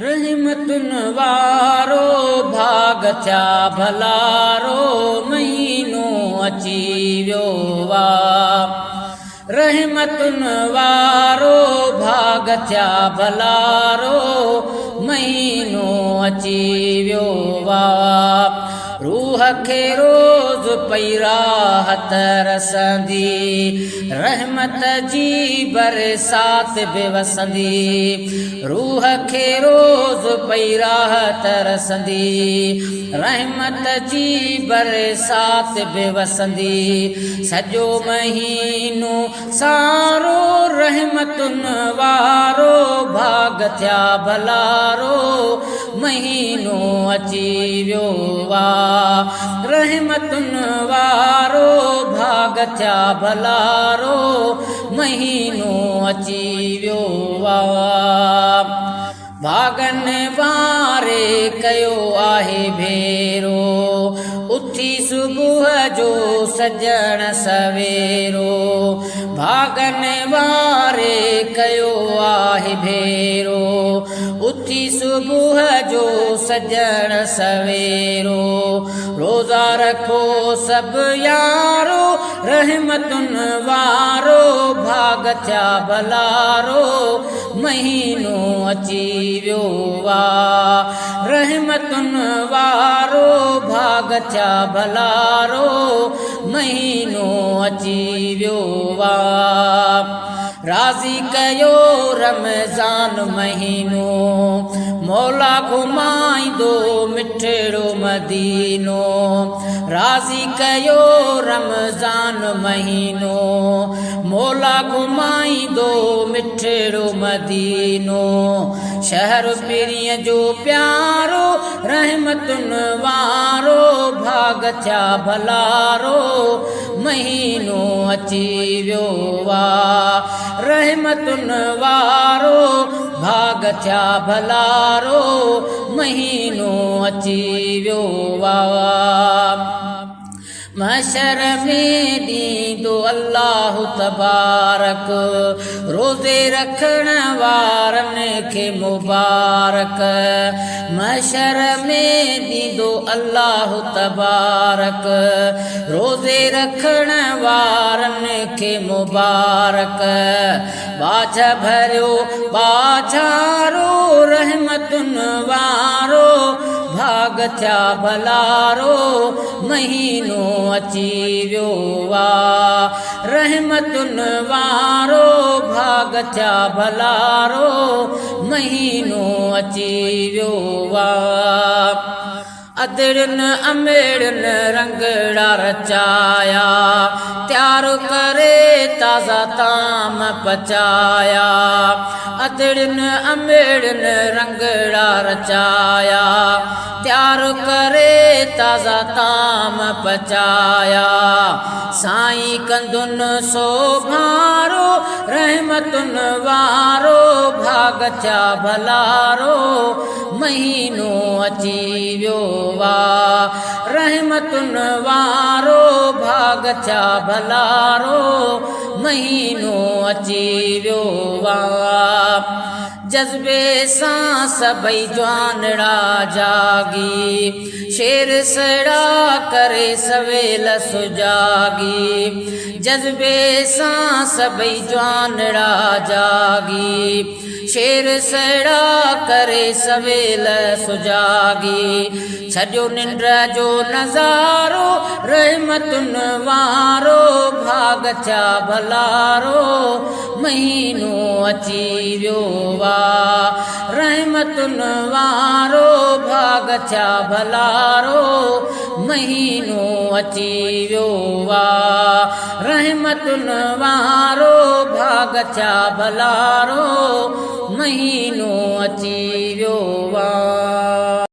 रहमतुन वारो भाग थिया भलारो महीनो अची वियो वा। रहमतुन वारो भाग थिया भलारो महीनो अची वियो वा। रूह खे रोज़ पई राहत रसंदी, रहमत जी बरसात बि वसंदी। रूह खे रोज़ पई राहत रसंदी, रहमत जी बरसात बि वसंदी। सॼो महीनो सारो रहमतुन वारो भाग थिया भलारो महीनो अची वियो वा। रहमतुन वारो भाग थिया भलारो महीनो अची वियो वा। भागनि वारे कयो आहे भेरो, उथी सुबुह जो सजण सवेरो। भागनि वारे कयो आहे भेरो, उथी सुबुह जो सजण सवेरो। रोज़ा रखो सभु यारो, रहमतुन वारो भाग थिया भलारो महीनो अची वियो वा। रहमतुन वारो भाग थिया भलारो महीनो अची वियो वा। राज़ी कयो रमज़ान महीनो, मौला घुमाईंदो मिठड़ो मदीनो। राज़ी कयो रमज़ान महीनो, मौला घुमाईंदो मिठड़ो मदीनो। शहर पीरीअ जो प्यारो, रहमतुन वारो भाग थिया भलारो महीनो अची वियो वा। रहमतुन वारो भाग थिया भलारो महीनो अची वियो वा। महशर में ॾींदो अल्लाह तबारक, रोज़े रखण वारनि खे मुबारक। महशर में ॾींदो अल्लाह तबारक, रोज़े रखण वारनि खे मुबारक। बाझ भरियो बाझारो, रहमतुन वारो भाग थिया भलारो महीनो अची वियो वा। रहमतुन वारो भाग थिया भलारो महीनो अची वियो वा। अदड़न अमेड़न रंगड़ा रचाया, त्यार करे ताज़ा ताम पचाया। अदड़न अमेड़न रंगड़ा रचाया, त्यार करे ताज़ा ताम पचाया। साईं कंदुन सो भारो, रहमतुन वारो भाग थिया भलारो महीनो अची वियो वा। रहमतुन वारो भाग थिया भलारो महीनो अची वियो वा। जज़्बे सां सभई जवानड़ा जागी, शेर सड़ा करे सवेल सुजागी। जज़्बे सां सभई जवानड़ा जागी, शेर सड़ा करे सवेल सुजागी। सॼो निंड जो नज़ारो, रहमतुन वारो भाग थिया भलारो महीनो अची वियो वा। रहमतुन वारो भाग थिया भलारो महीनो अची वियो वा। रहमतुन वारो भाग थिया भलारो महीनो अची वियो वा।